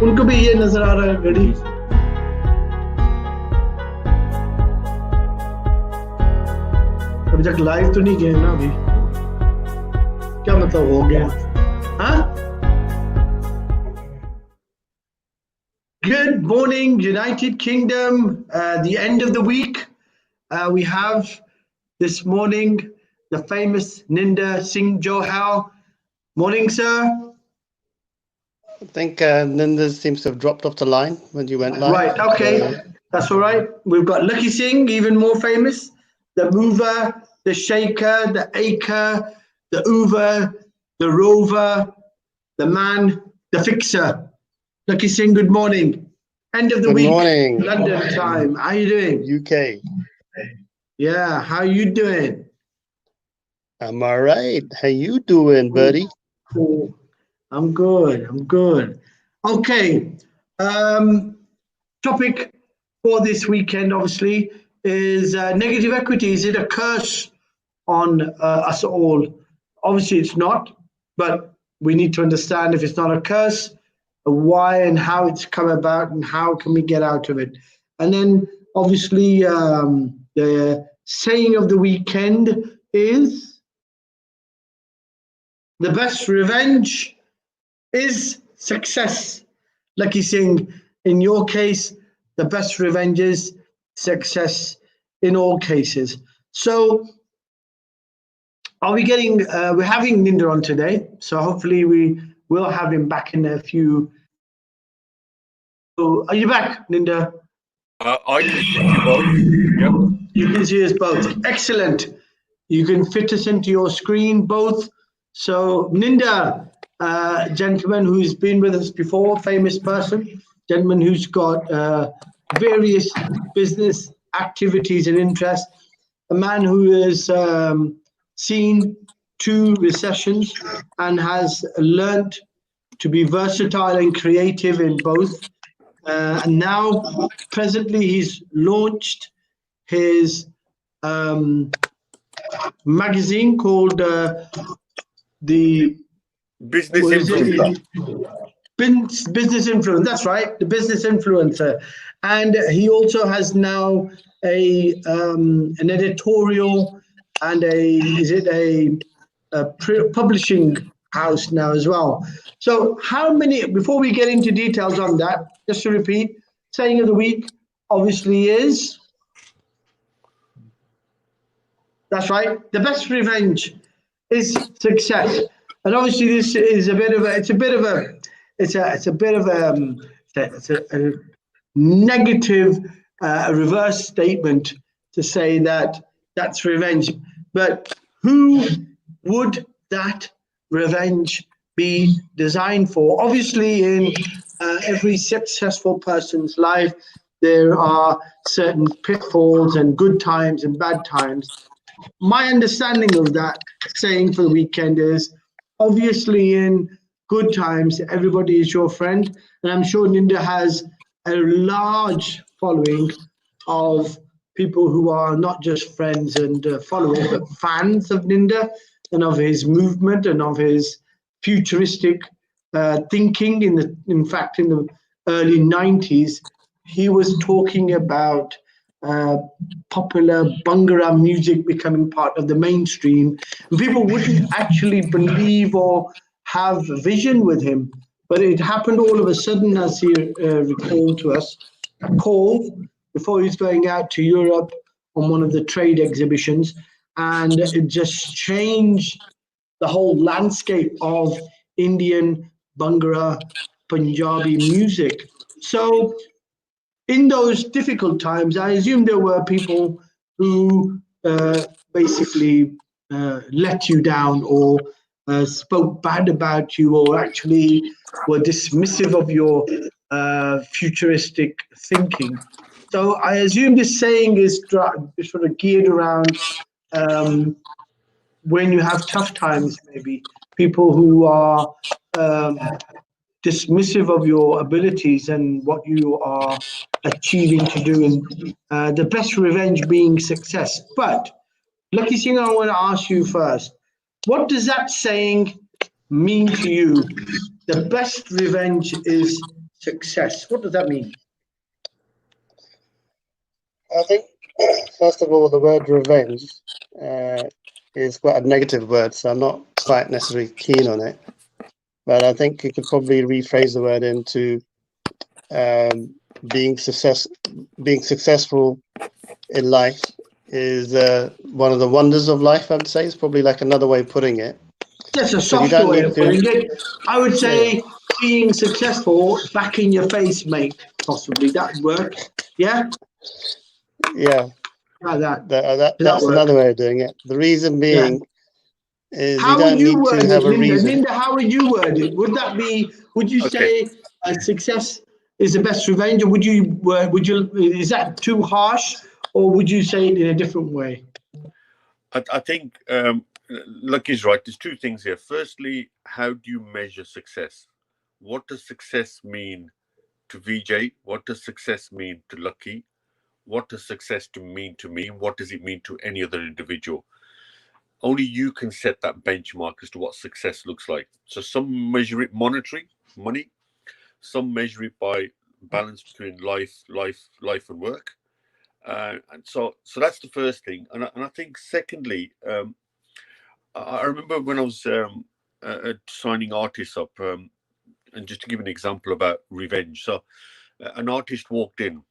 उनको भी ये नजर आ रहा है घड़ी। अभी तक लाइव तो नहीं गए ना अभी, क्या मतलब हो गया? हाँ? Good morning, United Kingdom. The end of the week. We have this morning the famous Ninda Singh Johal. Morning, sir. I think Ninda seems to have dropped off the line when you went live. Right, okay. That's all right. We've got Lakhi Singh, even more famous. The mover, the shaker, the acre, the hoover, the rover, the man, the fixer. Lakhi Singh, good morning. End of the week. Good morning. London time. How you doing? UK. Yeah, how you doing? I'm all right. How you doing, buddy? Cool. I'm good. Okay. Topic for this weekend, obviously, is negative equity. Is it a curse on us all? Obviously, it's not, but we need to understand if it's not a curse, why and how it's come about and how can we get out of it. And then, obviously, the saying of the weekend is the best revenge is success. Lakhi Singh, in your case, the best revenge is success in all cases. So are we getting, we're having Ninda on today, so hopefully we will have him back in a few. So are you back, Ninda? I can see you both. Yep. You can see us both. Excellent. You can fit us into your screen both. So Ninda, gentleman who's been with us before, famous person, gentleman who's got various business activities and interests, a man who has seen 2 recessions and has learnt to be versatile and creative in both. And now, presently, he's launched his magazine called the Business influencer. Business Influence. That's right, the Business Influencer. And he also has now an editorial and a publishing house now as well. So how many, before we get into details on that, just to repeat, saying of the week obviously is, that's right, the best revenge is success. And obviously this is a negative reverse statement to say that that's revenge. But who would that revenge be designed for? Obviously, in every successful person's life, there are certain pitfalls and good times and bad times. My understanding of that saying for the weekend is, obviously in good times, everybody is your friend. And I'm sure Ninda has a large following of people who are not just friends and followers, but fans of Ninda and of his movement and of his futuristic thinking. In fact, in the early 90s, he was talking about popular Bhangra music becoming part of the mainstream. People wouldn't actually believe or have vision with him, but it happened all of a sudden, as he recalled to us, a call before he's going out to Europe on one of the trade exhibitions, and it just changed the whole landscape of Indian Bhangra Punjabi music. So in those difficult times, I assume there were people who basically let you down or spoke bad about you or actually were dismissive of your futuristic thinking. So I assume this saying is sort of geared around when you have tough times, maybe people who are dismissive of your abilities and what you are achieving to do, and the best revenge being success. But Lakhi Singh, I want to ask you first, what does that saying mean to you? The best revenge is success? What does that mean? I think, first of all, the word revenge is quite a negative word, so I'm not quite necessarily keen on it. But I think you could probably rephrase the word into being successful in life is one of the wonders of life, I would say. It's probably like another way of putting it. That's a So you softer don't way need of putting it. I would say Yeah. being successful, back in your face, mate. Possibly that would work. Yeah, Yeah, like that. that's work? another way of doing it. The reason Yeah. being is you How would don't you need word to it, have a Linda? reason. Linda, how would you word it? Would that be? Would you Okay. say success is the best revenge, or would you? Is that too harsh, or would you say it in a different way? I think Lucky's right. There's two things here. Firstly, how do you measure success? What does success mean to VJ? What does success mean to Lucky? What does success mean to me? What does it mean to any other individual? Only you can set that benchmark as to what success looks like. So some measure it monetary, money. Some measure it by balance between life and work. And so that's the first thing. And I think secondly, I remember when I was signing artists up, and just to give an example about revenge. So an artist walked in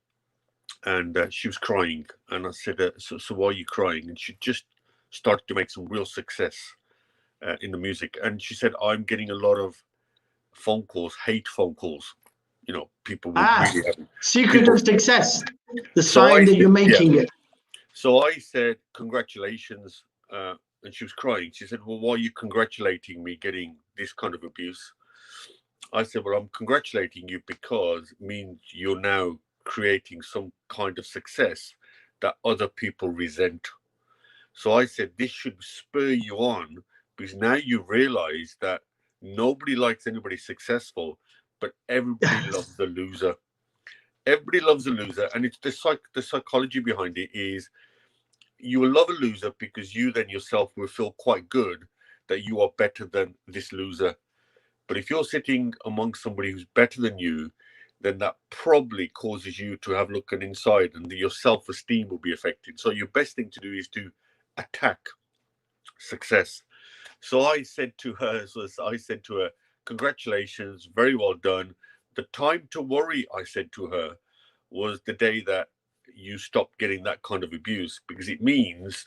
and she was crying. And I said, so why are you crying? And she just started to make some real success in the music. And she said, I'm getting a lot of phone calls, hate phone calls. You know, people will really have secret of success, the So sign that you're yeah. making it. So I said, congratulations. And she was crying. She said, well, why are you congratulating me getting this kind of abuse? I said, well, I'm congratulating you because it means you're now creating some kind of success that other people resent. So I said, this should spur you on because now you realize that nobody likes anybody successful, but everybody loves the loser. Everybody loves a loser. And it's the psychology behind it is you will love a loser because you then yourself will feel quite good that you are better than this loser. But if you're sitting amongst somebody who's better than you, then that probably causes you to have a look inside and your self-esteem will be affected. So your best thing to do is to attack success. So I said to her, congratulations, very well done. The time to worry, I said to her, was the day that you stop getting that kind of abuse, because it means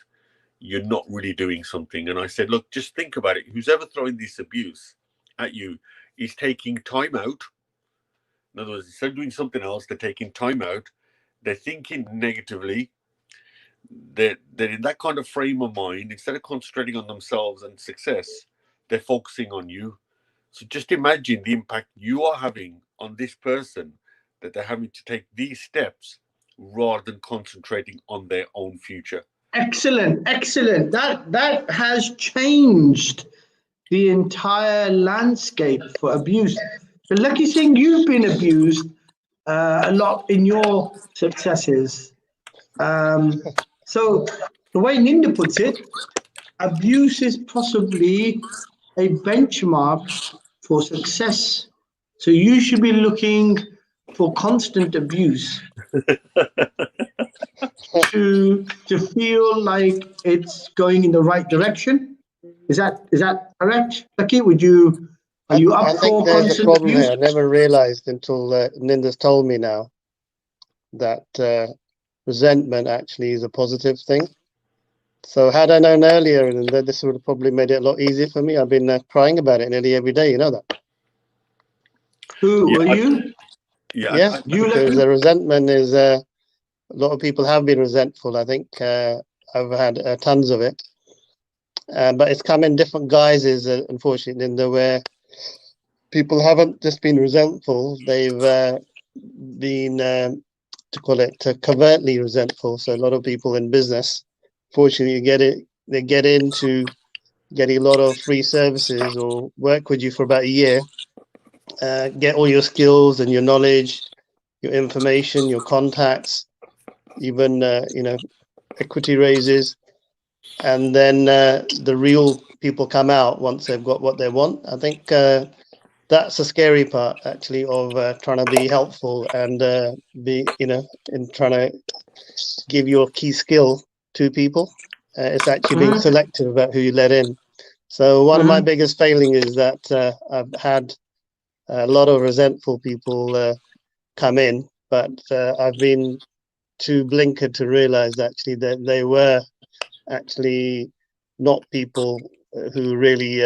you're not really doing something. And I said, look, just think about it. Who's ever throwing this abuse at you is taking time out. In other words, instead of doing something else, they're taking time out. They're thinking negatively. They're in that kind of frame of mind. Instead of concentrating on themselves and success, they're focusing on you. So just imagine the impact you are having on this person, that they're having to take these steps rather than concentrating on their own future. Excellent. That has changed the entire landscape for abuse. So Lakhi Singh, you've been abused a lot in your successes. So the way Ninda puts it, abuse is possibly a benchmark for success. So you should be looking for constant abuse to feel like it's going in the right direction. Is that correct, Lakhi? Are you I up think for there's a constant problem abuse? here. I never realized until Ninda's told me now that resentment actually is a positive thing. So had I known earlier, and this would have probably made it a lot easier for me. I've been crying about it nearly every day. You know that. Who are you? Yeah, You, because Lakhi? resentment is a lot of people have been resentful. I think I've had tons of it, but it's come in different guises. Unfortunately, Linda, where people haven't just been resentful; they've been covertly resentful. So a lot of people in business, fortunately, they get into getting a lot of free services or work with you for about a year, get all your skills and your knowledge, your information, your contacts, even equity raises, and then the real people come out once they've got what they want. I think that's the scary part actually of trying to be helpful and be, and trying to give your key skill to people. It's actually being selective about who you let in. So one of my biggest failings is that I've had a lot of resentful people come in, but I've been too blinkered to realize actually that they were actually not people who really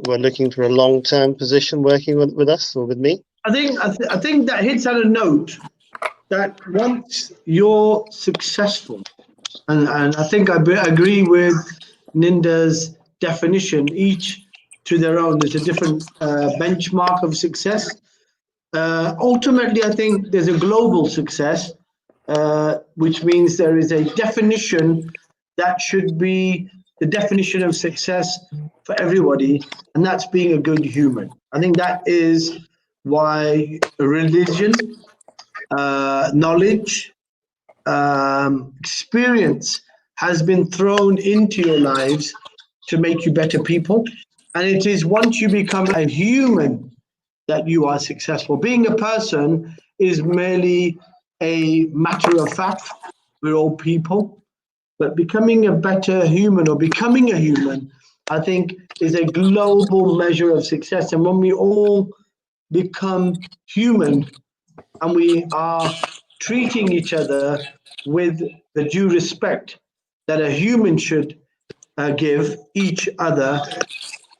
were looking for a long-term position working with us or with me. I think that hits on a note that once you're successful, and I think I agree with Ninda's definition, each to their own, there's a different benchmark of success. Ultimately, I think there's a global success, which means there is a definition that should be the definition of success for everybody, and that's being a good human. I think that is why religion, knowledge, experience has been thrown into your lives to make you better people. And it is once you become a human that you are successful. Being a person is merely a matter of fact. We're all people. But becoming a better human or becoming a human, I think, is a global measure of success. And when we all become human and we are treating each other with the due respect that a human should give each other,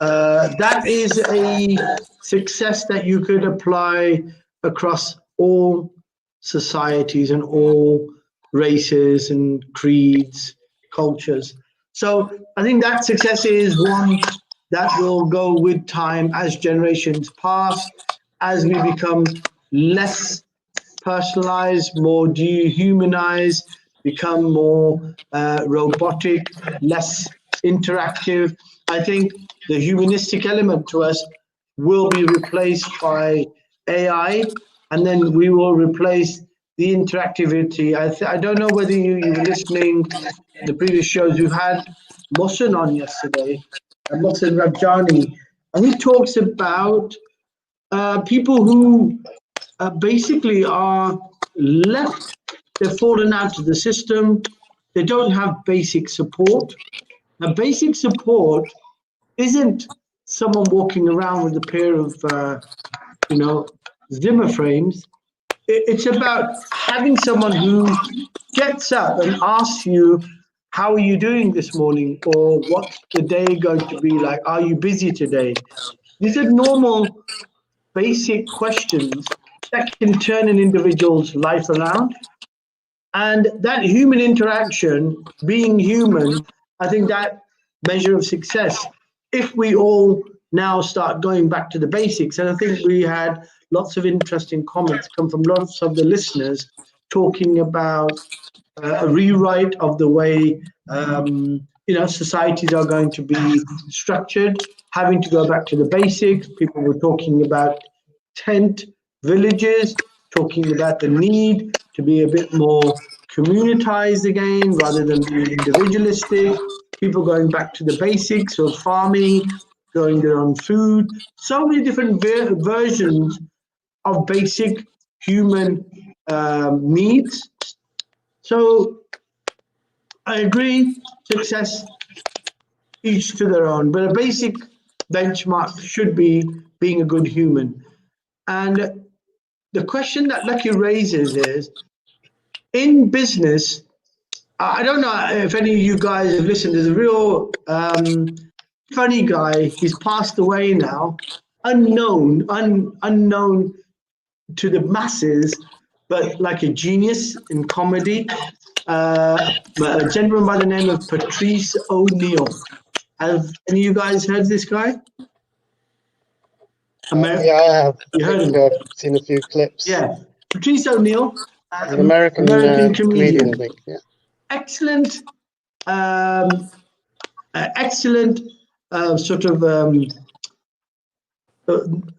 that is a success that you could apply across all societies and all races and creeds, cultures. So I think that success is one that will go with time as generations pass, as we become less personalized, more dehumanized, become more robotic, less interactive. I think the humanistic element to us will be replaced by AI, and then we will replace the interactivity. I don't know whether you were listening to the previous shows. We've had Mohsen on yesterday, Mohsen Rabjani, and he talks about people who basically are left, they've fallen out of the system, they don't have basic support. Now, basic support isn't someone walking around with a pair of, Zimmer frames. It's about having someone who gets up and asks you, how are you doing this morning? Or what's the day going to be like? Are you busy today? These are normal, basic questions that can turn an individual's life around. And that human interaction, being human, I think that measure of success, if we all now start going back to the basics, and I think we had lots of interesting comments come from lots of the listeners talking about a rewrite of the way societies are going to be structured, having to go back to the basics. People were talking about tent villages, talking about the need to be a bit more communitized again rather than being individualistic. People going back to the basics of farming, growing their own food. So many different versions of basic human needs. So I agree, success, each to their own, but a basic benchmark should be being a good human. And the question that Lakhi raises is, in business, I don't know if any of you guys have listened, there's a real funny guy, he's passed away now, unknown to the masses, but like a genius in comedy, a gentleman by the name of Patrice O'Neill. Have any of you guys heard this guy? Yeah, I have. You heard him? I've seen a few clips. Yeah, Patrice O'Neill, an American comedian, I think. Yeah. Excellent, excellent sort of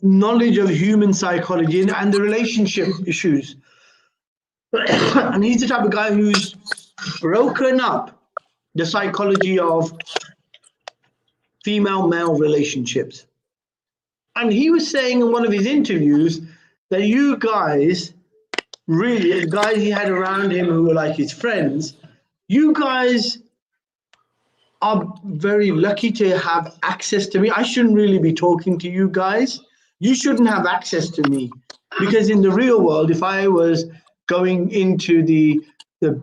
knowledge of human psychology and the relationship issues. And he's the type of guy who's broken up the psychology of female-male relationships. And he was saying in one of his interviews that you guys, really, the guys he had around him who were like his friends, you guys are very lucky to have access to me. I shouldn't really be talking to you guys. You shouldn't have access to me, because in the real world, if I was going into the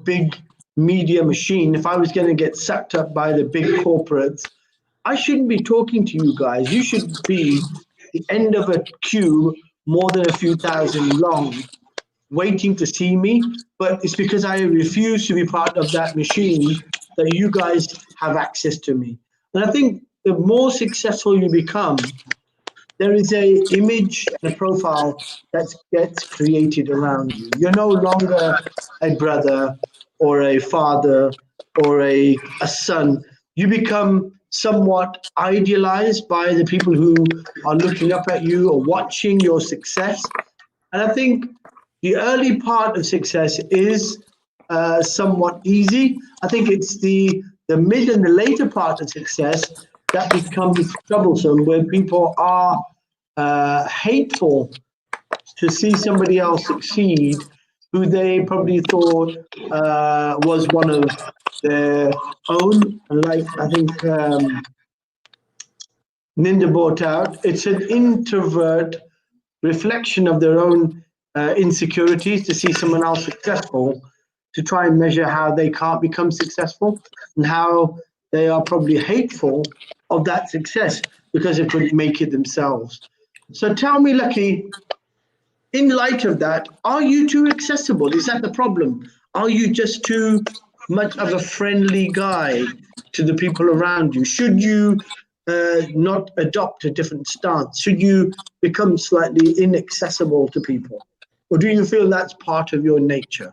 big media machine, if I was going to get sucked up by the big corporates, I shouldn't be talking to you guys. You should be the end of a queue more than a few thousand long, waiting to see me. But it's because I refuse to be part of that machine that you guys have access to me. And I think the more successful you become, there is a image and a profile that gets created around you. You're no longer a brother or a father or a son. You become somewhat idealized by the people who are looking up at you or watching your success. And I think the early part of success is somewhat easy. I think it's the mid and the later part of success that becomes troublesome, where people are hateful to see somebody else succeed who they probably thought was one of their own. Like I think Ninda brought out, it's an introvert reflection of their own insecurities to see someone else successful, to try and measure how they can't become successful and how they are probably hateful of that success because they couldn't make it themselves. So tell me, Lakhi, in light of that, are you too accessible? Is that the problem? Are you just too much of a friendly guy to the people around you? Should you not adopt a different stance? Should you become slightly inaccessible to people? Or do you feel that's part of your nature?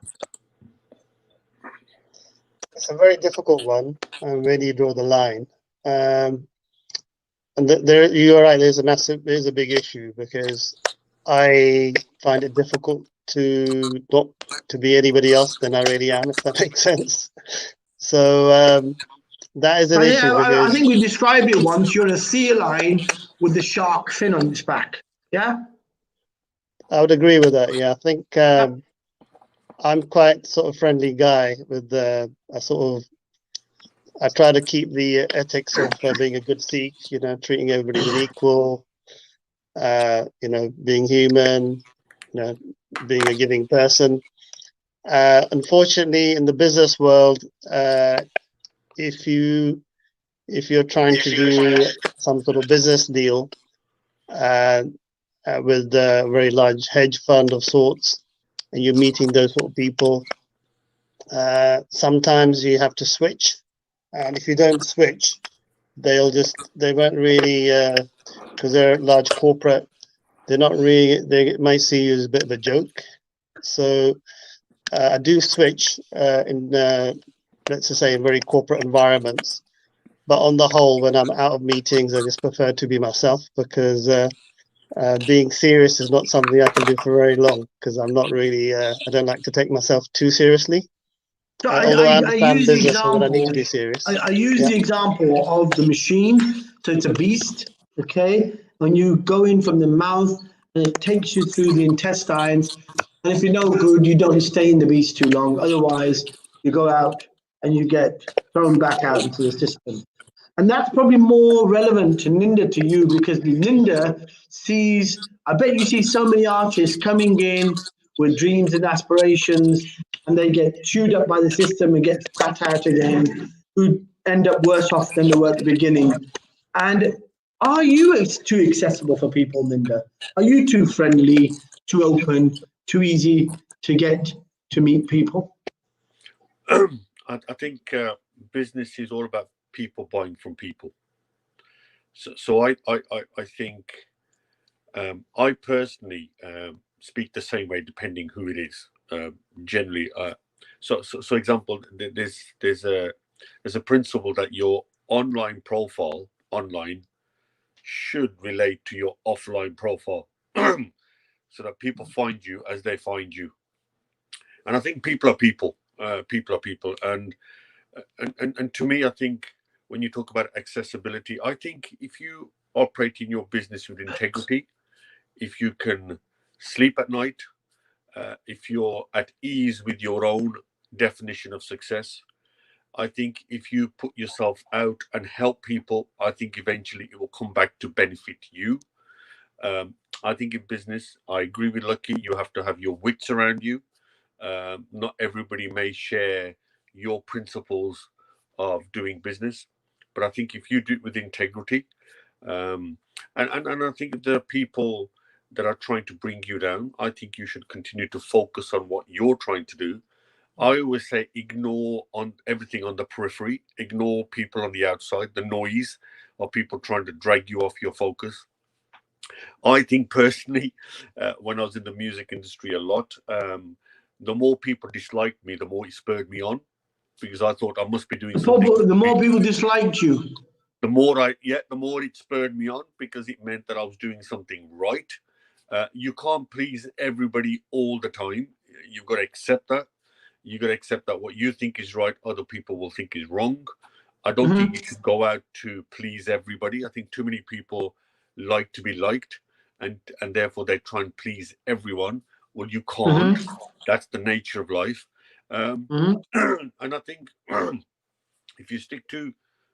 It's a very difficult one. Where do you draw the line? And there, you're right. There's a big issue, because I find it difficult to not to be anybody else than I really am, if that makes sense. So that is an issue, because I think we described it once. You're a sea lion with the shark fin on its back. Yeah? I would agree with that. Yeah, I think I'm quite sort of friendly guy with I try to keep the ethics of being a good Sikh, treating everybody with equal, being human, being a giving person. Unfortunately, in the business world, if you're trying to do some sort of business deal with a very large hedge fund of sorts, and you're meeting those sort of people, sometimes you have to switch. And if you don't switch, they won't really, because they're a large corporate, they might see you as a bit of a joke. So I do switch in, let's just say, in very corporate environments. But on the whole, when I'm out of meetings, I just prefer to be myself, because being serious is not something I can do for very long, because I'm not really, I don't like to take myself too seriously. So Although I understand use the business and when I need example. to be serious. I use the example of the machine. So it's a beast, okay? When you go in from the mouth, and it takes you through the intestines. And if you're no good, you don't stay in the beast too long. Otherwise, you go out and you get thrown back out into the system. And that's probably more relevant to Ninda to you, because Ninda sees, I bet you see so many artists coming in with dreams and aspirations, and they get chewed up by the system and get spat out again, who end up worse off than they were at the beginning. And are you too accessible for people, Ninda? Are you too friendly, too open, too easy to get to meet people? I think business is all about people buying from people. So I think I personally speak the same way depending who it is. Generally, so example, there's a principle that your online profile online should relate to your offline profile, so that people find you as they find you. And I think people are people. People are people, and to me, I think when you talk about accessibility, I think if you operating your business with integrity, if you can sleep at night, if you're at ease with your own definition of success, I think if you put yourself out and help people, I think eventually it will come back to benefit you. I think in business, I agree with Lakhi, you have to have your wits around you. Not everybody may share your principles of doing business, but I think if you do it with integrity, and I think the people that are trying to bring you down, I think you should continue to focus on what you're trying to do. I always say ignore on everything on the periphery, ignore people on the outside, the noise of people trying to drag you off your focus. I think personally, when I was in the music industry a lot, the more people disliked me, the more it spurred me on, because I thought I must be doing something. The more people disliked you, the more it spurred me on, because it meant that I was doing something right. You can't please everybody all the time. You've got to accept that. You got to accept that what you think is right, other people will think is wrong. I don't think you should go out to please everybody. I think too many people like to be liked, and therefore they try and please everyone. Well, you can't. That's the nature of life. And I think if you stick to,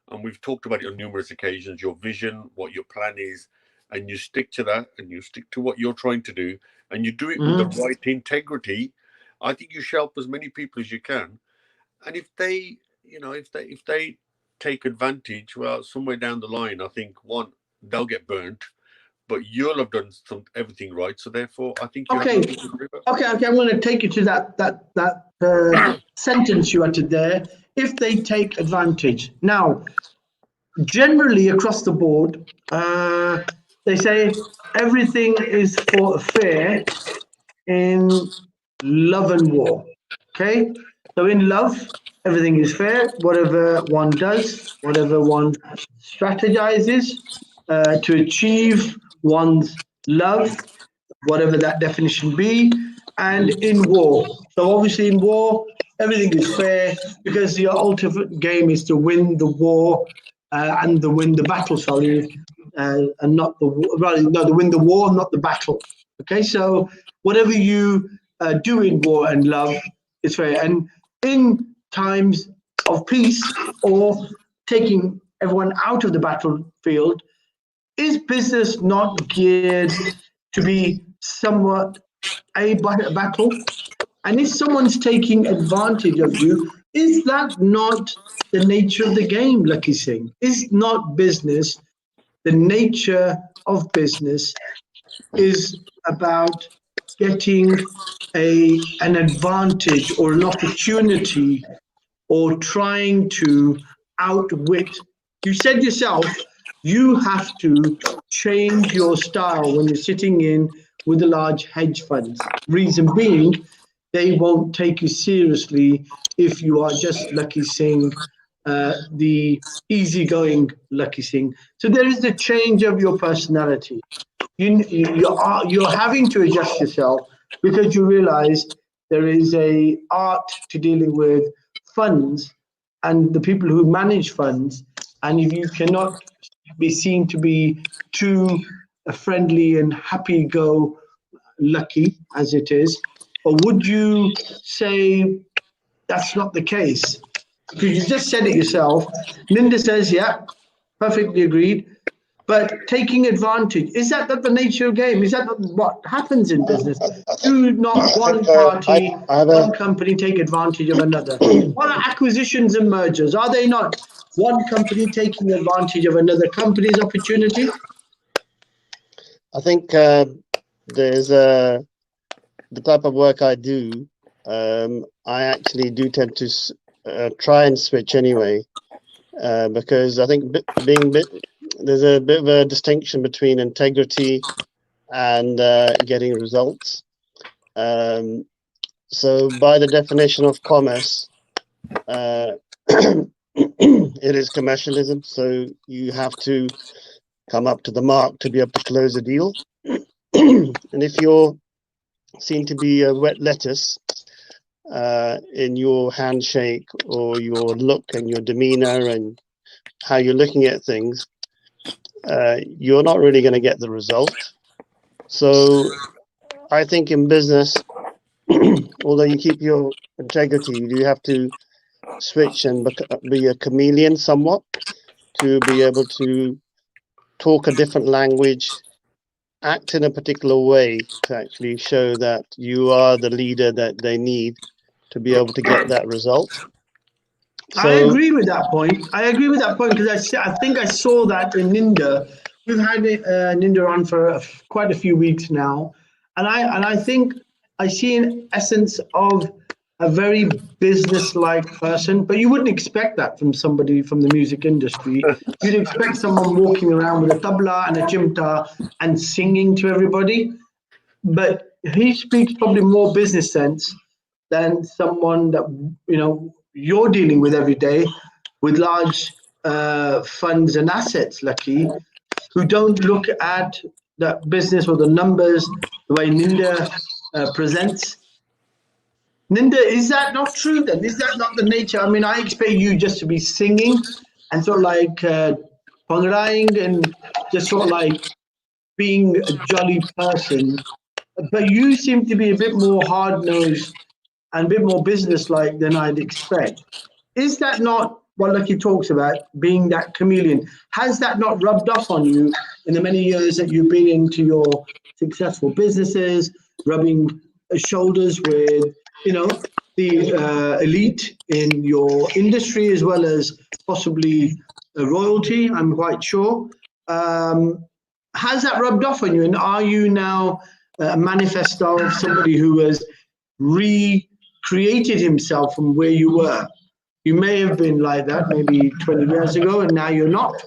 and we've talked about it on numerous occasions, your vision, what your plan is, and you stick to that, and you stick to what you're trying to do, and you do it with the right integrity, I think you should help as many people as you can. And if they, if they take advantage, well, somewhere down the line, I think one, they'll get burnt, but you'll have done everything right. So therefore, I think you have nothing to worry about. Okay. I'm going to take you to that sentence you uttered there. If they take advantage. Now, generally across the board, they say everything is for fair in love and war. Okay, so in love, everything is fair. Whatever one does, whatever one strategizes to achieve one's love, whatever that definition be, and in war. So obviously in war, everything is fair because the ultimate game is to win the war and to win the battle. Sorry, and not the to win the war, not the battle. Okay, so whatever you do in war and love is fair, and in times of peace or taking everyone out of the battlefield, is business not geared to be somewhat a battle? And if someone's taking advantage of you, is that not the nature of the game, Lakhi Singh? Is not business, the nature of business is about getting an advantage or an opportunity or trying to outwit? You said yourself, you have to change your style when you're sitting in with the large hedge funds. Reason being, they won't take you seriously if you are just Lakhi Singh, the easygoing Lakhi Singh. So there is the change of your personality. You're having to adjust yourself because you realize there is a art to dealing with funds and the people who manage funds, and if you cannot be seen to be too friendly and happy-go-lucky as it is, or would you say that's not the case? Because you just said it yourself. Linda says, yeah, perfectly agreed. But taking advantage, is that the nature of the game? Is that what happens in business? Do not one party, one company take advantage of another? What are acquisitions and mergers? Are they not one company taking advantage of another company's opportunity? I think there's the type of work I do, I actually do tend to try and switch anyway, because I think there's a bit of a distinction between integrity and getting results. So by the definition of commerce, it is commercialism. So you have to come up to the mark to be able to close a deal. And if you're seen to be a wet lettuce in your handshake or your look and your demeanor and how you're looking at things, you're not really going to get the result. So I think in business, although you keep your integrity, you do have to switch and be a chameleon somewhat to be able to talk a different language, act in a particular way to actually show that you are the leader that they need to be able to get that result. I agree with that point. I agree with that point because I think I saw that in Ninda. We've had Ninda on for quite a few weeks now, and I think I see an essence of a very business-like person, but you wouldn't expect that from somebody from the music industry. You'd expect someone walking around with a tabla and a chimta and singing to everybody, but he speaks probably more business sense than someone that you're dealing with every day with large funds and assets, Lakhi, who don't look at the business or the numbers the way Ninda presents. Ninda, is that not true then? Is that not the nature? I mean, I expect you just to be singing and sort of like pangraing and just sort of like being a jolly person. But you seem to be a bit more hard-nosed and a bit more business-like than I'd expect. Is that not what Lakhi talks about, being that chameleon? Has that not rubbed off on you in the many years that you've been into your successful businesses, rubbing shoulders with, the elite in your industry as well as possibly royalty, I'm quite sure. Has that rubbed off on you? And are you now a manifesto of somebody who has recreated himself from where you were? You may have been like that maybe 20 years ago, and now you're not.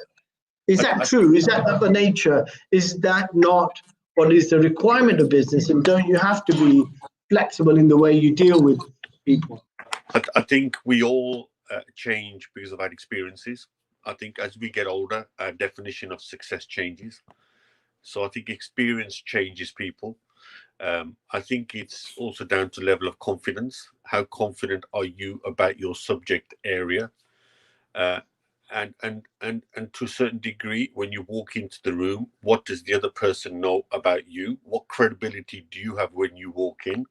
Is that true? Is that not the nature? Is that not what is the requirement of business? And don't you have to be flexible in the way you deal with people? I think we all change because of our experiences. I think as we get older, our definition of success changes. So I think experience changes people. I think it's also down to level of confidence. How confident are you about your subject area? And to a certain degree, when you walk into the room, what does the other person know about you? What credibility do you have when you walk in?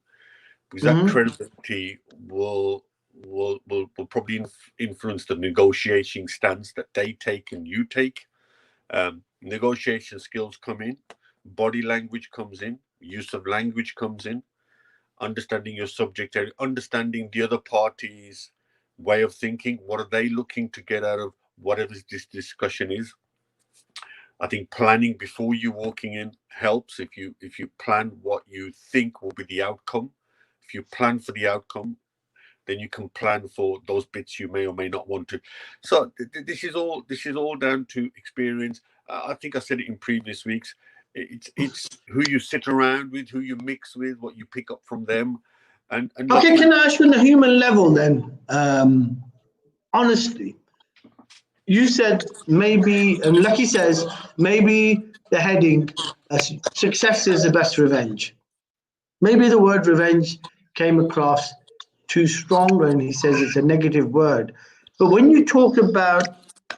Because that credibility will probably influence the negotiating stance that they take and you take. Negotiation skills come in, body language comes in, use of language comes in, understanding your subject area, understanding the other party's way of thinking. What are they looking to get out of whatever this discussion is? I think planning before you walking in helps. If you plan what you think will be the outcome, if you plan for the outcome, then you can plan for those bits you may or may not want to. So this is all down to experience. I think I said it in previous weeks. It's who you sit around with, who you mix with, what you pick up from them. And okay, can I ask you on the human level then? Honestly, you said maybe, and Lakhi says maybe the heading, success is the best revenge. Maybe the word revenge came across too strong, and he says it's a negative word. But when you talk about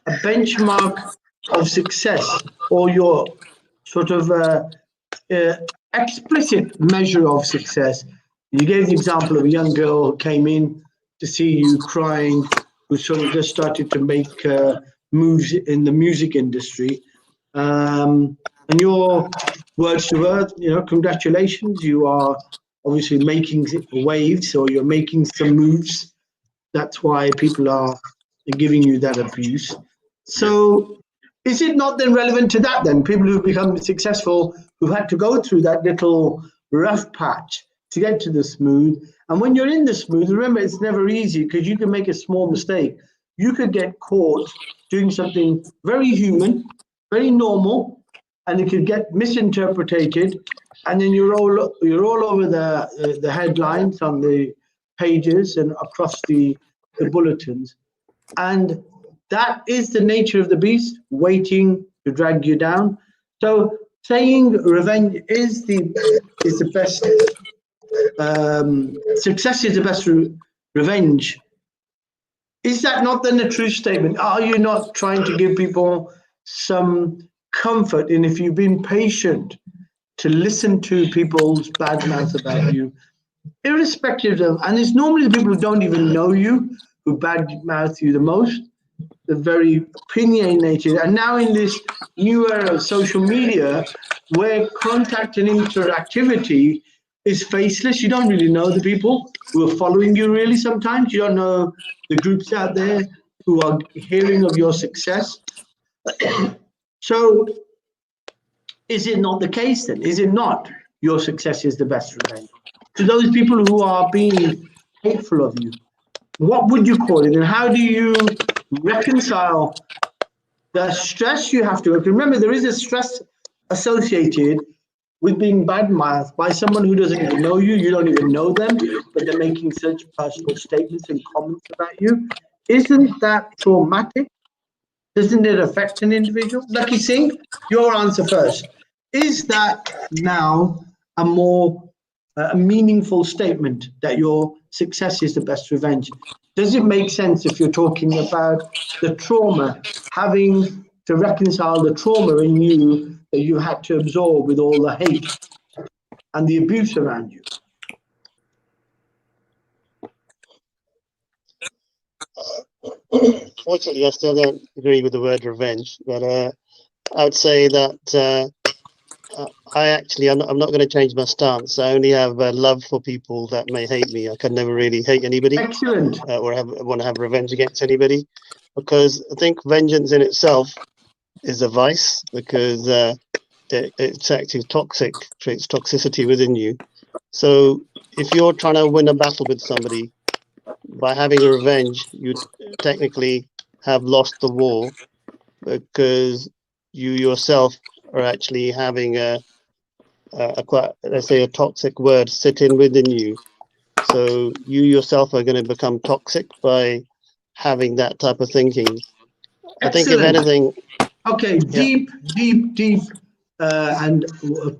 a benchmark of success or your sort of explicit measure of success, you gave the example of a young girl who came in to see you crying, who sort of just started to make moves in the music industry. And your words to her, congratulations, you are obviously making waves, or you're making some moves. That's why people are giving you that abuse. So is it not then relevant to that then? People who become successful, who had to go through that little rough patch to get to the smooth. And when you're in the smooth, remember, it's never easy because you can make a small mistake. You could get caught doing something very human, very normal, and it could get misinterpreted. And then you're all over the headlines on the pages and across the bulletins. And that is the nature of the beast, waiting to drag you down. So saying revenge is the best, success is the best revenge. Is that not then a true statement? Are you not trying to give people some comfort in if you've been patient to listen to people's bad mouth about you, irrespective of, and it's normally the people who don't even know you who bad mouth you the most. They're very opinionated. And now in this new era of social media, where contact and interactivity is faceless, you don't really know the people who are following you really sometimes. You don't know the groups out there who are hearing of your success. So is it not the case then? Is it not your success is the best revenge? To those people who are being hateful of you, what would you call it? And how do you reconcile the stress you have to work? Remember, there is a stress associated with being badmouthed by someone who doesn't even know you, you don't even know them, but they're making such personal statements and comments about you. Isn't that traumatic? Doesn't it affect an individual? Lakhi Singh, your answer first. Is that now a more meaningful statement that your success is the best revenge? Does it make sense if you're talking about the trauma, having to reconcile the trauma in you that you had to absorb with all the hate and the abuse around you? Fortunately, I still don't agree with the word revenge, but I would say that I'm not going to change my stance. I only have love for people that may hate me. I can never really hate anybody. Excellent. Or want to have revenge against anybody, because I think vengeance in itself is a vice, because it's actually toxic, creates toxicity within you. So if you're trying to win a battle with somebody, by having a revenge, you technically have lost the war, because you yourself are actually having a quite, let's say, a toxic word sitting within you. So you yourself are going to become toxic by having that type of thinking. Excellent. I think if anything... Okay, deep, and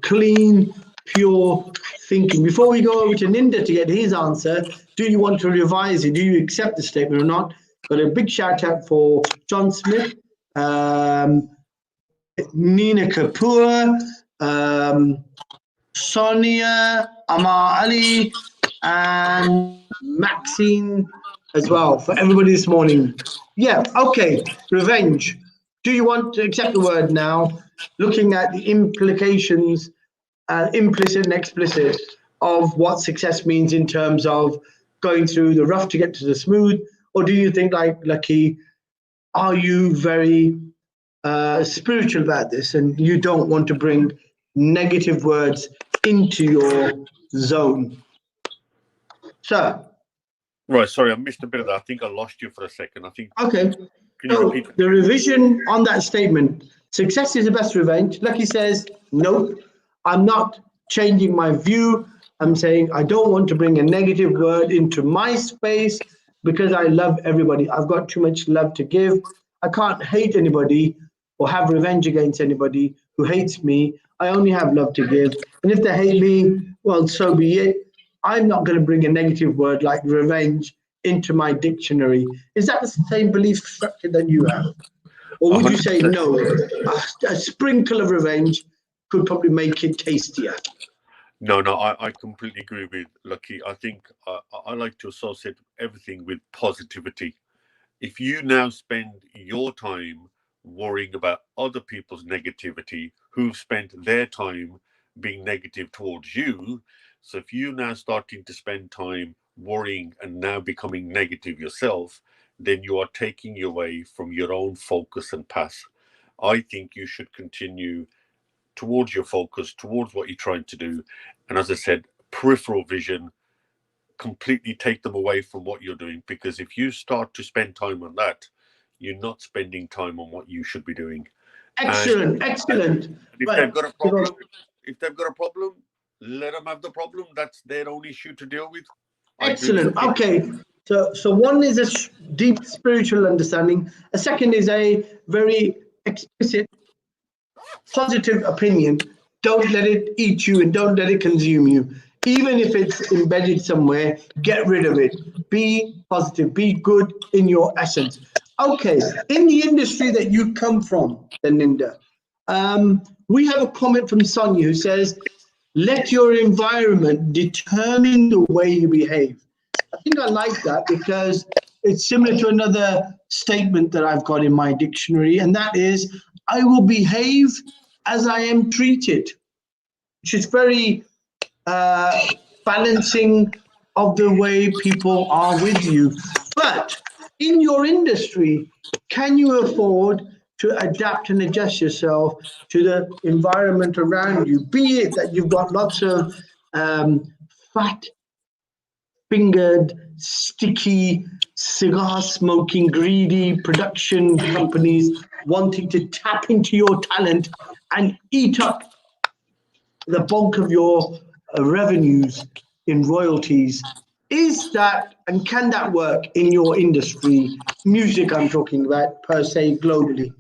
clean, pure thinking. Before we go over to Ninda to get his answer, do you want to revise it? Do you accept the statement or not? But a big shout out for John Smith, Nina Kapoor, Sonia, Amar Ali, and Maxine as well, for everybody this morning. Yeah, okay, revenge. Do you want to accept the word now, looking at the implications, implicit and explicit, of what success means in terms of going through the rough to get to the smooth? Or do you think, like Lakhi, are you very spiritual about this and you don't want to bring negative words into your zone? Sir? Right, sorry, I missed a bit of that. I think I lost you for a second. I think. Okay. Can you So repeat? the revision on that statement, success is the best revenge. Lakhi says, nope, I'm not changing my view. I'm saying I don't want to bring a negative word into my space because I love everybody. I've got too much love to give. I can't hate anybody or have revenge against anybody who hates me. I only have love to give. And if they hate me, well, so be it. I'm not going to bring a negative word like revenge into my dictionary. Is that the same belief structure that you have? Or would you say, no, a sprinkle of revenge could probably make it tastier? No, I completely agree with Lakhi. I think I like to associate everything with positivity. If you now spend your time worrying about other people's negativity, who've spent their time being negative towards you, so if you're now starting to spend time worrying and now becoming negative yourself, then you are taking you away from your own focus and path. I think you should continue towards your focus, towards what you're trying to do. And as I said, peripheral vision, completely take them away from what you're doing, because if you start to spend time on that, you're not spending time on what you should be doing. Excellent. And if they've got a problem, let them have the problem. That's their own issue to deal with. Excellent. Okay. So one is a deep spiritual understanding. A second is a very explicit, positive opinion. Don't let it eat you and don't let it consume you. Even if it's embedded somewhere, get rid of it. Be positive, be good in your essence. Okay, in the industry that you come from, Ninda, We have a comment from Sonia who says, let your environment determine the way you behave. I think I like that because it's similar to another statement that I've got in my dictionary, and that is, I will behave as I am treated, which is very balancing of the way people are with you. But in your industry, can you afford to adapt and adjust yourself to the environment around you? Be it that you've got lots of fat-fingered, sticky, cigar-smoking, greedy production companies wanting to tap into your talent and eat up the bulk of your revenues in royalties. Is that, and can that work in your industry? Music, I'm talking about per se globally.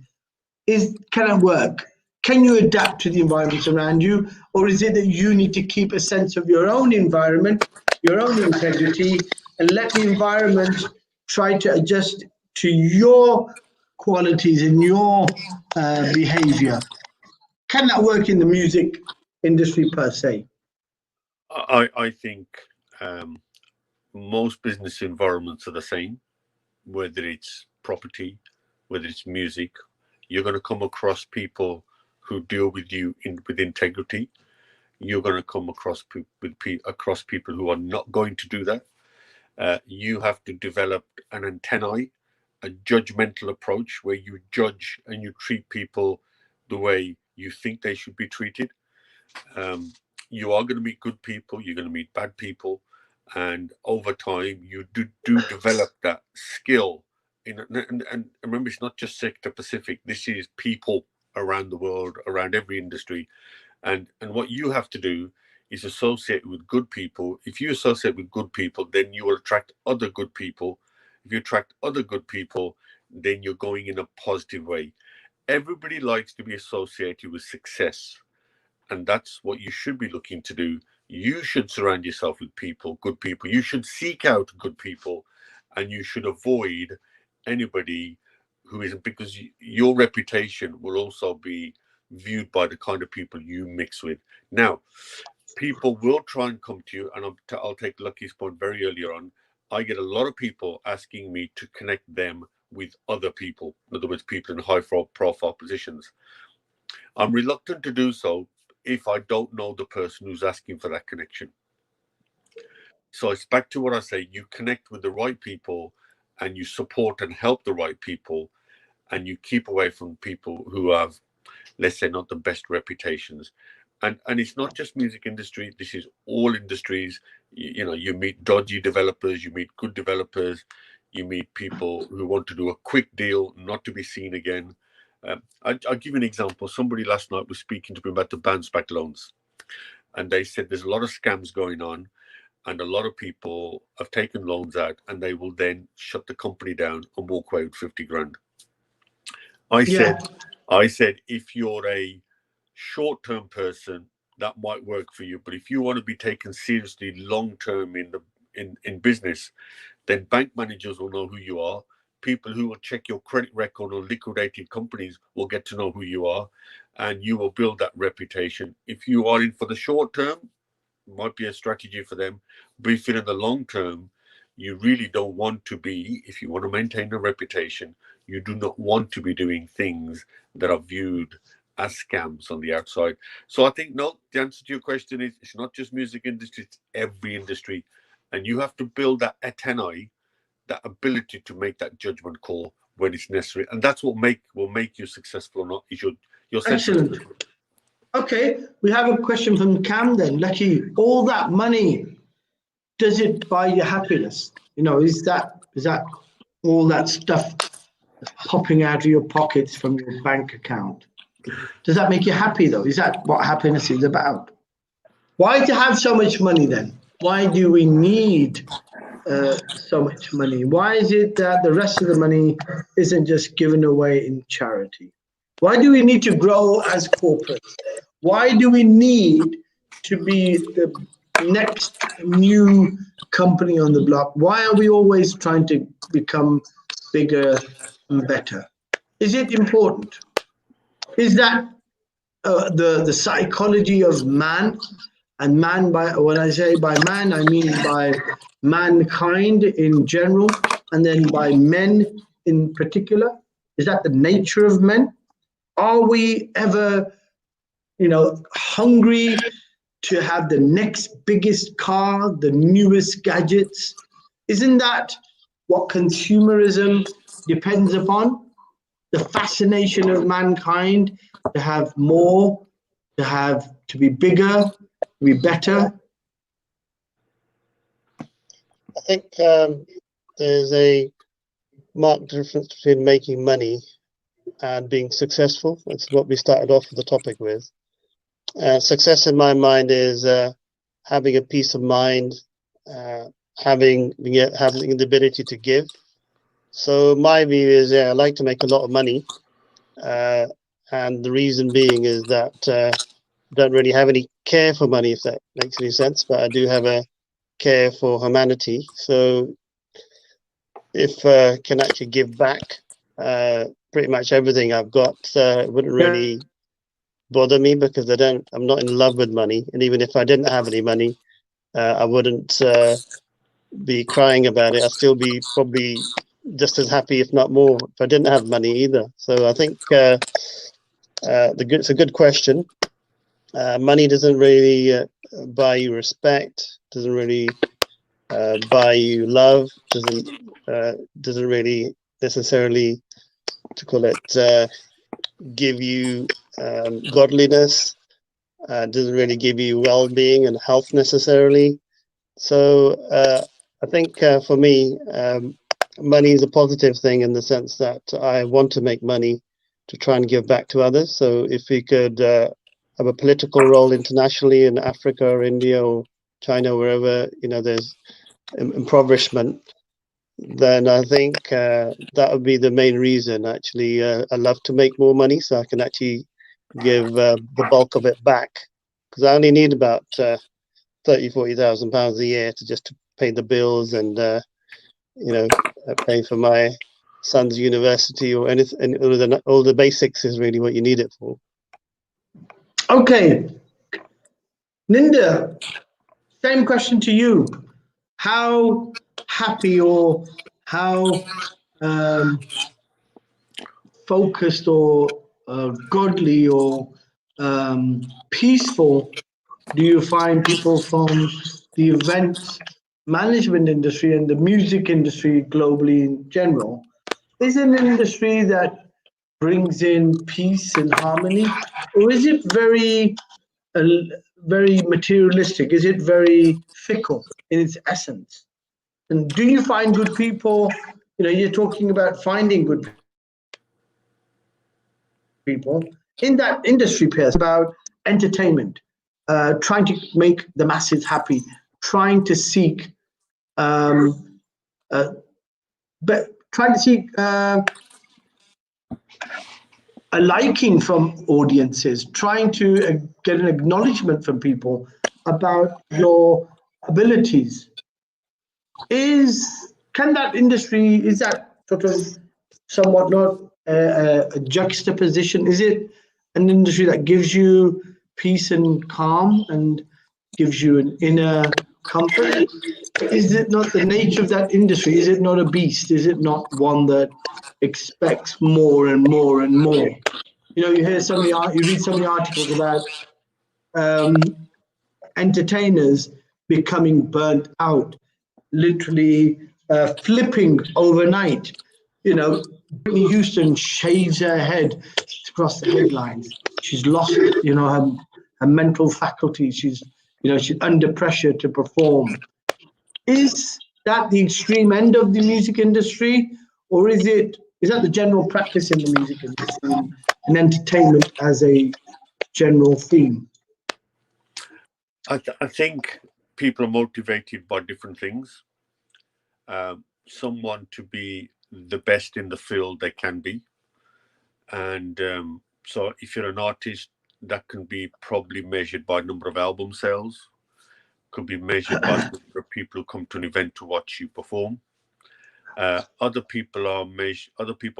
Can it work? Can you adapt to the environment around you? Or is it that you need to keep a sense of your own environment, your own integrity, and let the environment try to adjust to your qualities and your behavior? Can that work in the music industry per se? I think most business environments are the same, whether it's property, whether it's music. You're going to come across people who deal with you with integrity. You're going to come across people who are not going to do that. You have to develop an antennae, a judgmental approach where you judge and you treat people the way you think they should be treated. You are going to meet good people, you're going to meet bad people, and over time you do develop that skill. And remember, it's not just sector specific. This is people around the world, around every industry, and what you have to do is associate with good people. If you associate with good people, then you will attract other good people. If you attract other good people, then you're going in a positive way. Everybody likes to be associated with success, and that's what you should be looking to do. You should surround yourself with people, good people. You should seek out good people, and you should avoid anybody who isn't, because your reputation will also be viewed by the kind of people you mix with. Now, people will try and come to you, and I'll take Lakhi's point very earlier on. I get a lot of people asking me to connect them with other people, in other words, people in high profile positions. I'm reluctant to do so if I don't know the person who's asking for that connection. So it's back to what I say, you connect with the right people and you support and help the right people, and you keep away from people who have, let's say, not the best reputations. And it's not just music industry, this is all industries. You know, you meet dodgy developers, you meet good developers, you meet people who want to do a quick deal, not to be seen again. I'll give you an example. Somebody last night was speaking to me about the bounce back loans, and they said there's a lot of scams going on, and a lot of people have taken loans out, and they will then shut the company down and walk away with 50 grand. I said, if you're a short-term person, that might work for you, but if you want to be taken seriously long-term in business, then bank managers will know who you are. People who will check your credit record on liquidated companies will get to know who you are, and you will build that reputation. If you are in for the short term, might be a strategy for them, but if you're in the long term, you really don't want to be, if you want to maintain a reputation, you do not want to be doing things that are viewed as scams on the outside. So I think, no, the answer to your question is, it's not just music industry, it's every industry, and you have to build that antennae, that ability to make that judgment call when it's necessary, and that's what will make you successful or not. Is your excellent. Okay, we have a question from Cam then. Lakhi, all that money, does it buy you happiness? You know, is that all that stuff popping out of your pockets from your bank account? Does that make you happy though? Is that what happiness is about? Why to have so much money then? Why do we need so much money? Why is it that the rest of the money isn't just given away in charity? Why do we need to grow as corporates? Why do we need to be the next new company on the block? Why are we always trying to become bigger and better? Is it important? Is that the psychology of man, and man, by when I say by man, I mean by mankind in general, and then by men in particular? Is that the nature of men? Are we ever, hungry to have the next biggest car, the newest gadgets? Isn't that what consumerism depends upon? The fascination of mankind to have more, to be bigger, to be better. I think there's a marked difference between making money and being successful. That's what we started off the topic with. Success in my mind is having a peace of mind, having the ability to give. So my view is, I like to make a lot of money, and the reason being is that I don't really have any care for money, if that makes any sense, but I do have a care for humanity. So if I can actually give back pretty much everything I've got, it wouldn't really bother me, because I'm not in love with money. And even if I didn't have any money, I wouldn't be crying about it. I'd still be probably just as happy, if not more, if I didn't have money either. So I think it's a good question. Money doesn't really buy you respect, doesn't really buy you love, doesn't really necessarily, to call it, give you godliness, doesn't really give you well-being and health necessarily. So I think for me, money is a positive thing in the sense that I want to make money to try and give back to others. So if we could have a political role internationally in Africa or India or China, wherever there's impoverishment, then I think that would be the main reason. Actually, I love to make more money so I can actually give the bulk of it back, because I only need about 30,000-40,000 pounds a year to pay the bills and pay for my son's university or anything. All the basics is really what you need it for. Okay, Ninda, same question to you. How happy or how focused or godly or peaceful do you find people from the events management industry and the music industry globally in general? Is it an industry that brings in peace and harmony, or is it very materialistic? Is it very fickle in its essence? And do you find good people? You're talking about finding good people in that industry, Pierce, about entertainment, trying to make the masses happy, trying to seek, a liking from audiences, trying to get an acknowledgement from people about your abilities. Can that industry, is that sort of somewhat not a juxtaposition? Is it an industry that gives you peace and calm and gives you an inner comfort? Is it not the nature of that industry? Is it not a beast? Is it not one that expects more and more and more? You read so many articles about entertainers becoming burnt out, literally flipping overnight. Whitney Houston shaves her head across the headlines. She's lost, her mental faculties. She's under pressure to perform. Is that the extreme end of the music industry, or is that the general practice in the music industry and entertainment as a general theme? I think people are motivated by different things. Some want to be the best in the field they can be. And so if you're an artist, that can be probably measured by number of album sales, could be measured by the number of people who come to an event to watch you perform. Other people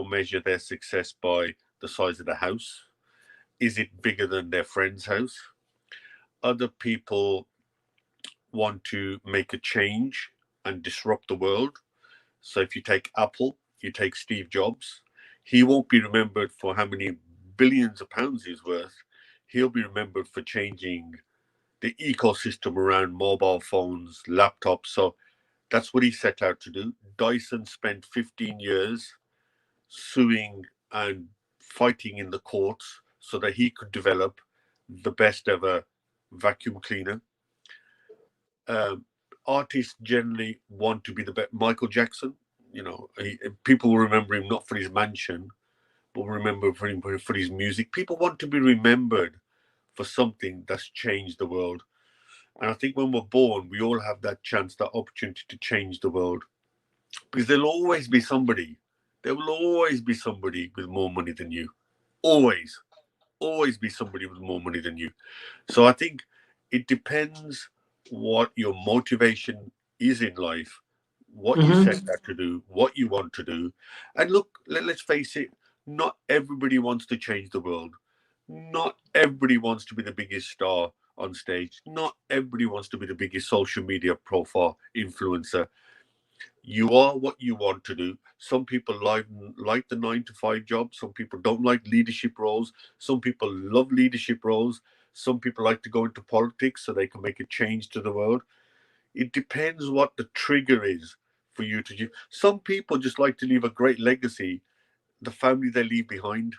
measure their success by the size of the house. is it bigger than their friend's house? Other people want to make a change and disrupt the world. So if you take Apple, you take Steve Jobs, he won't be remembered for how many billions of pounds he's worth. He'll be remembered for changing the ecosystem around mobile phones, laptops. So that's what he set out to do. Dyson spent 15 years suing and fighting in the courts so that he could develop the best ever vacuum cleaner. Artists generally want to be the best. Michael Jackson, people will remember him not for his mansion, but will remember for his music. People want to be remembered for something that's changed the world. And I think when we're born, we all have that chance, that opportunity to change the world. Because there will always be somebody with more money than you. Always be somebody with more money than you. So I think it depends what your motivation is in life, what you set out to do, what you want to do. And look, let's face it, not everybody wants to change the world. Not everybody wants to be the biggest star on stage. Not everybody wants to be the biggest social media profile influencer. You are what you want to do. Some people like the 9-to-5 job. Some people don't like leadership roles. Some people love leadership roles. Some people like to go into politics so they can make a change to the world. It depends what the trigger is for you to do. Some people just like to leave a great legacy, the family they leave behind,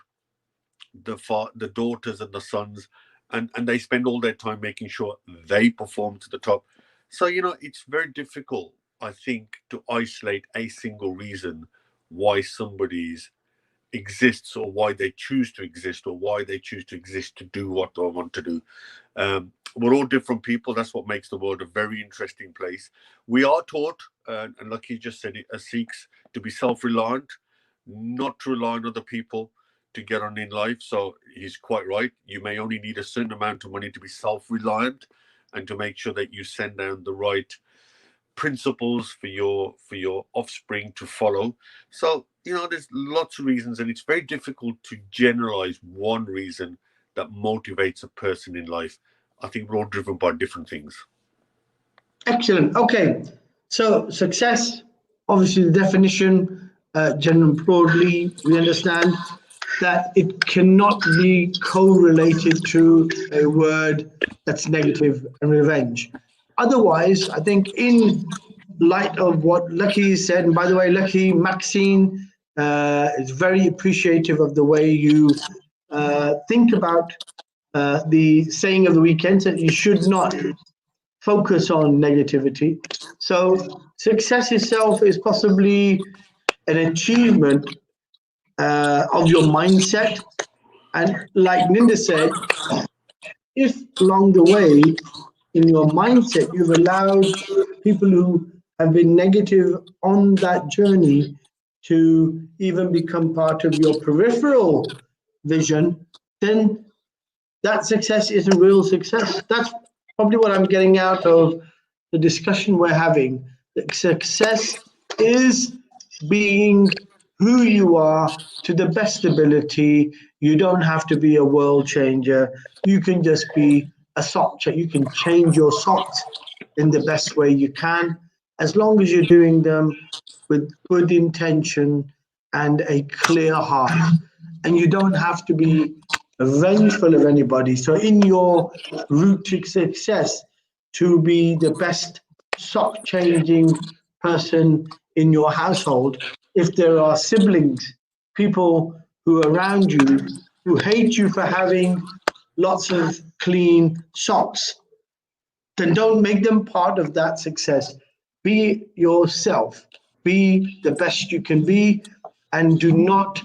the daughters and the sons, and they spend all their time making sure they perform to the top. So, it's very difficult, I think, to isolate a single reason why somebody's exists or why they choose to exist or why they choose to exist to do what they want to do. We're all different people. That's what makes the world a very interesting place. We are taught, and Lakhi just said it, as Sikhs, to be self-reliant, not to rely on other people to get on in life. So he's quite right. You may only need a certain amount of money to be self-reliant and to make sure that you send down the right principles for your offspring to follow. So there's lots of reasons, and it's very difficult to generalize one reason that motivates a person in life. I think we're all driven by different things. Excellent. Okay, so success, obviously the definition, general and broadly, we understand that it cannot be correlated to a word that's negative and revenge. Otherwise, I think in light of what Lakhi said, and by the way, Lakhi, Maxine is very appreciative of the way you think about the saying of the weekend, that you should not focus on negativity. So success itself is possibly an achievement of your mindset. And like Ninda said, if along the way in your mindset you've allowed people who have been negative on that journey to even become part of your peripheral vision, then that success isn't real success. That's probably what I'm getting out of the discussion we're having. That success is being who you are to the best ability. You don't have to be a world changer. You can just be a sock changer. You can change your socks in the best way you can, as long as you're doing them with good intention and a clear heart. And you don't have to be vengeful of anybody. So in your route to success, to be the best sock changing person in your household, if there are siblings, people who are around you who hate you for having lots of clean socks, then don't make them part of that success. Be yourself, be the best you can be, and do not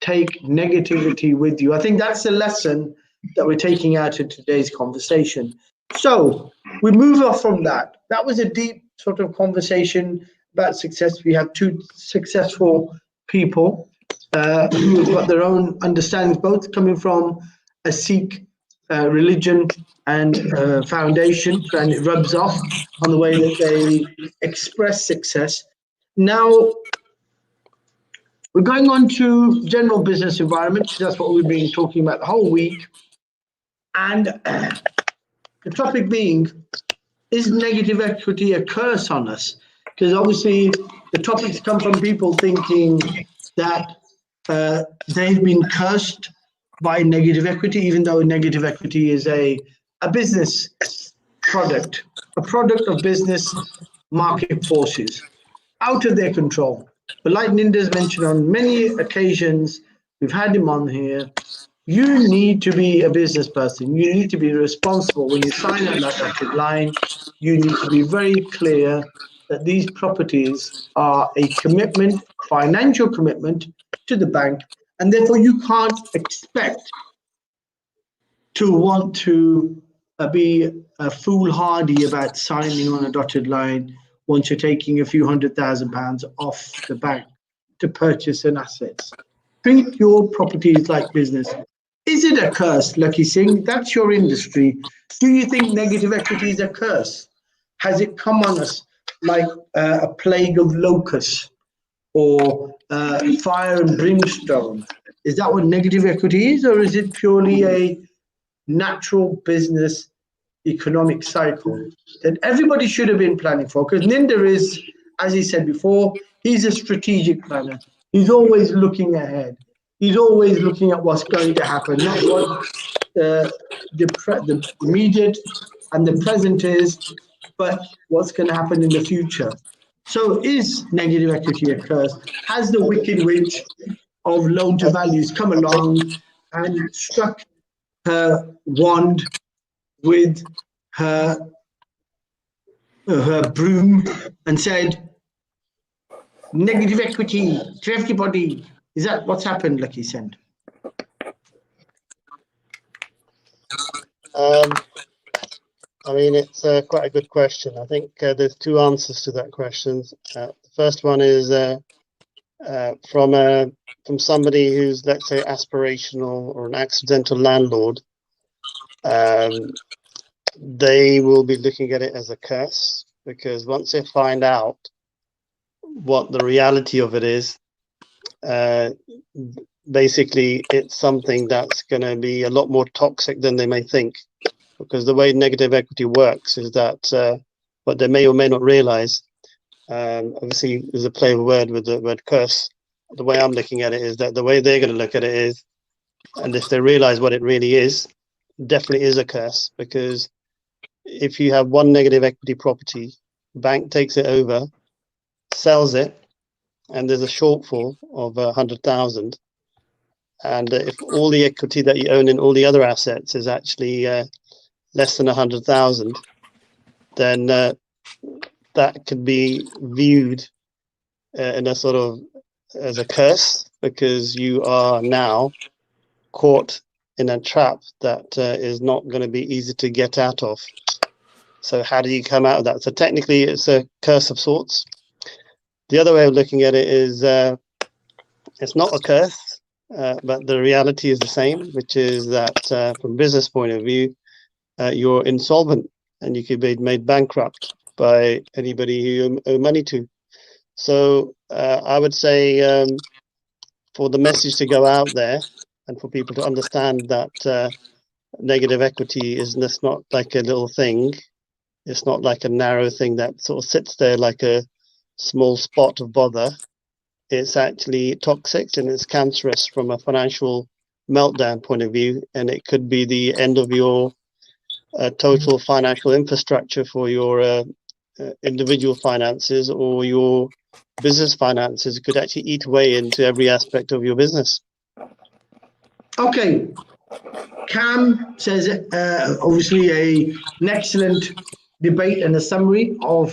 take negativity with you. I think that's the lesson that we're taking out of today's conversation. So we move off from that. That was a deep sort of conversation about success. We have two successful people who have got their own understandings, both coming from a Sikh religion and foundation, and it rubs off on the way that they express success. Now, We're going on to general business environment, because that's what we've been talking about the whole week. And the topic being, is negative equity a curse on us? Because obviously the topics come from people thinking that they've been cursed by negative equity, even though negative equity is a business product, a product of business market forces out of their control. But like Ninda's mentioned on many occasions, we've had him on here, you need to be a business person. You need to be responsible. When you sign on that dotted line, you need to be very clear that these properties are a commitment, financial commitment to the bank, and therefore you can't expect to want to be foolhardy about signing on a dotted line once you're taking a few £100,000 off the bank to purchase an asset. Treat your properties like business. Is it a curse, Lakhi Singh? That's your industry. Do you think negative equity is a curse? Has it come on us like a plague of locusts or fire and brimstone? Is that what negative equity is, or is it purely a natural business economic cycle that everybody should have been planning for? Because Ninda is, as he said before, he's a strategic planner. He's always looking ahead. He's always looking at what's going to happen, not what the immediate and the present is, but what's going to happen in the future. So is negative equity a curse? Has the wicked witch of loan to values come along and struck her wand with her broom and said, negative equity to everybody? Is that what's happened, Lakhi Singh? I mean, it's quite a good question. I think there's two answers to that question. The first one is from somebody who's, let's say, aspirational or an accidental landlord. They will be looking at it as a curse, because once they find out what the reality of it is, basically it's something that's going to be a lot more toxic than they may think. Because the way negative equity works is that what they may or may not realize, obviously there's a play of a word with the word curse. The way I'm looking at it is that the way they're going to look at it is, and if they realize what it really is, definitely is a curse. Because if you have one negative equity property, bank takes it over, sells it, and there's a shortfall of 100,000, and if all the equity that you own in all the other assets is actually less than 100,000, then that could be viewed in a sort of as a curse, because you are now caught in a trap that is not going to be easy to get out of. So how do you come out of that? So technically it's a curse of sorts. The other way of looking at it is it's not a curse, but the reality is the same, which is that from a business point of view, you're insolvent and you could be made bankrupt by anybody who you owe money to. So I would say for the message to go out there and for people to understand that negative equity is just not like a little thing. It's not like a narrow thing that sort of sits there like a small spot of bother. It's actually toxic and it's cancerous from a financial meltdown point of view, and it could be the end of your total financial infrastructure for your individual finances or your business finances. It could actually eat away into every aspect of your business. Okay. Cam says obviously an excellent debate and a summary of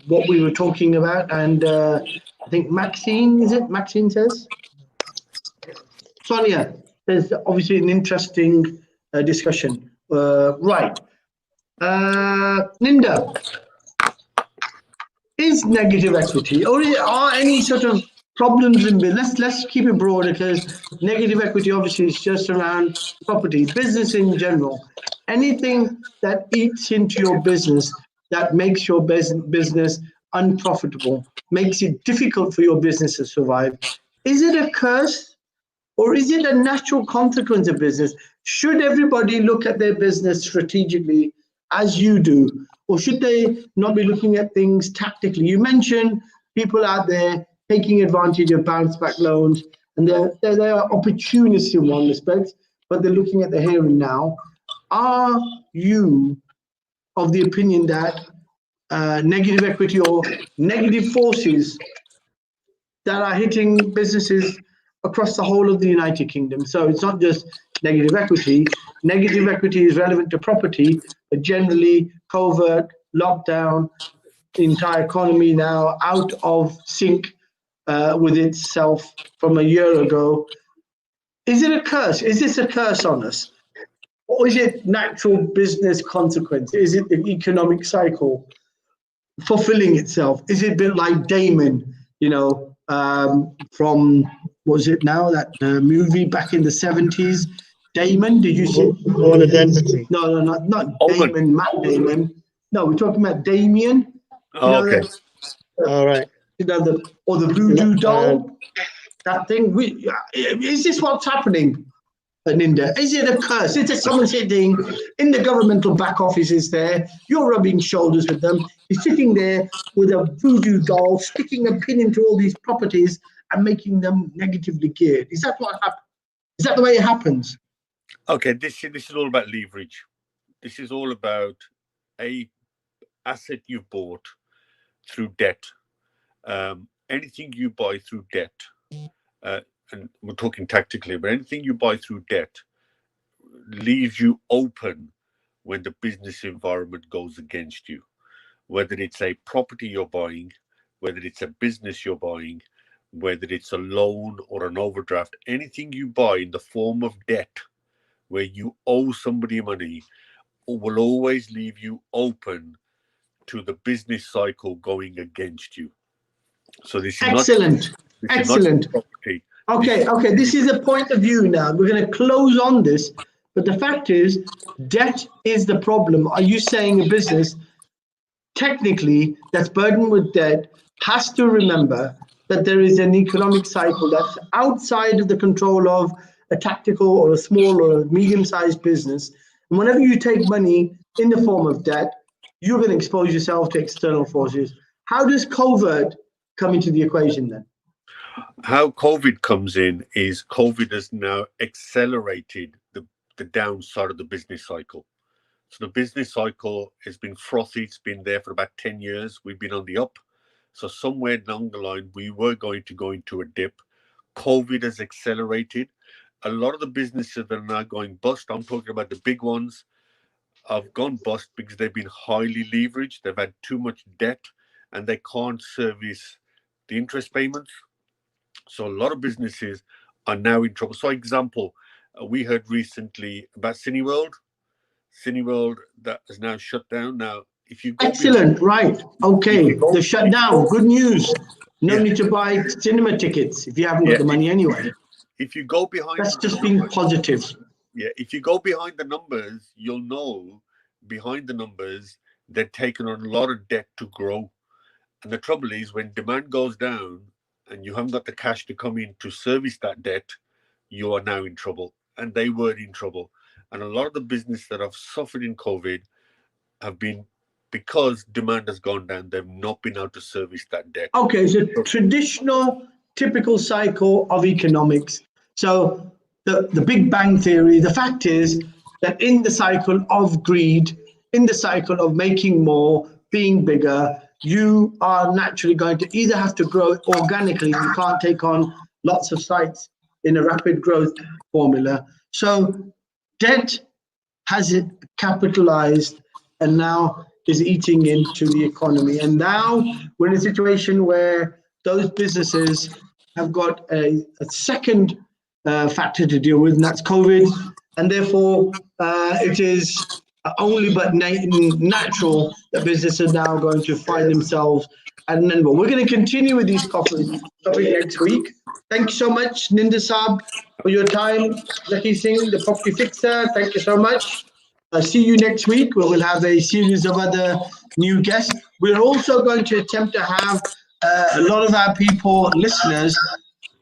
what we were talking about, and I think Maxine, is it? Maxine says? Sonia, there's obviously an interesting discussion. Right. Linda, is negative equity, or are any sort of problems in business? Let's keep it broader, because negative equity obviously is just around property, business in general. Anything that eats into your business that makes your business unprofitable, makes it difficult for your business to survive, is it a curse or is it a natural consequence of business? Should everybody look at their business strategically as you do, or should they not be looking at things tactically? You mentioned people out there taking advantage of bounce back loans, and they are opportunists in one respect, but they're looking at the here and now. Are you of the opinion that negative equity or negative forces that are hitting businesses across the whole of the United Kingdom? So it's not just negative equity. Negative equity is relevant to property, but generally covert, lockdown, the entire economy now out of sync with itself from a year ago. Is it a curse? Is this a curse on us? Or is it natural business consequence? Is it the economic cycle fulfilling itself? Is it a bit like Damon, from, what was it now, that movie back in the 70s? Damon, did you see? Born Identity. No, not Damon, Matt Damon. No, we're talking about Damien. Okay. All right. Or the voodoo doll, that thing. Is this what's happening in India? Is it a curse? Is it someone sitting in the governmental back offices there? You're rubbing shoulders with them. He's sitting there with a voodoo doll, sticking a pin into all these properties and making them negatively geared. Is that what happens? Is that the way it happens? Okay, this is all about leverage. This is all about a asset you've bought through debt. Anything you buy through debt, and we're talking tactically, but anything you buy through debt leaves you open when the business environment goes against you. Whether it's a property you're buying, whether it's a business you're buying, whether it's a loan or an overdraft, anything you buy in the form of debt where you owe somebody money will always leave you open to the business cycle going against you. So this is excellent. Not property. Okay. This is a point of view now. We're going to close on this, but the fact is, debt is the problem. Are you saying a business technically that's burdened with debt has to remember that there is an economic cycle that's outside of the control of a tactical or a small or a medium-sized business? And whenever you take money in the form of debt, you're going to expose yourself to external forces. How does covert come into the equation then? How COVID comes in is COVID has now accelerated the downside of the business cycle. So the business cycle has been frothy. It's been there for about 10 years. We've been on the up. So somewhere down the line, we were going to go into a dip. COVID has accelerated. A lot of the businesses that are now going bust, I'm talking about the big ones, have gone bust because they've been highly leveraged. They've had too much debt and they can't service the interest payments. So a lot of businesses are now in trouble. So example, we heard recently about Cineworld that is now shut down. Now, if you go excellent, right? Okay, the shutdown. Good news. No need to buy cinema tickets if you haven't got the money anyway. If you go behind, that's just being positive. Yeah, if you go behind the numbers, you'll know behind the numbers they're taking on a lot of debt to grow. And the trouble is, when demand goes down and you haven't got the cash to come in to service that debt, you are now in trouble. And they were in trouble. And a lot of the business that have suffered in COVID have been because demand has gone down, they've not been able to service that debt. Okay, so traditional, typical cycle of economics. So the Big Bang Theory, the fact is that in the cycle of greed, in the cycle of making more, being bigger, you are naturally going to either have to grow organically. You can't take on lots of sites in a rapid growth formula. So debt has it capitalized and now is eating into the economy. And now we're in a situation where those businesses have got a second factor to deal with, and that's COVID. And therefore, it is only but natural that businesses are now going to find themselves at an end. We're going to continue with these topics next week. Thank you so much, Ninda Saab, for your time. Lakhi Singh, the property fixer, thank you so much. See you next week, where we'll have a series of other new guests. We're also going to attempt to have a lot of our people, listeners,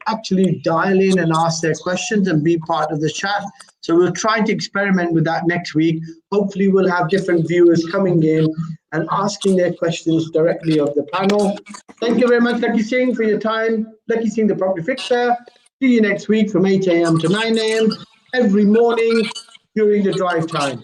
actually dial in and ask their questions and be part of the chat. So we'll try to experiment with that next week. Hopefully we'll have different viewers coming in and asking their questions directly of the panel. Thank you very much, Lakhi Singh, for your time. Lakhi Singh, the Property Fixer. See you next week from 8 a.m. to 9 a.m. every morning during the drive time.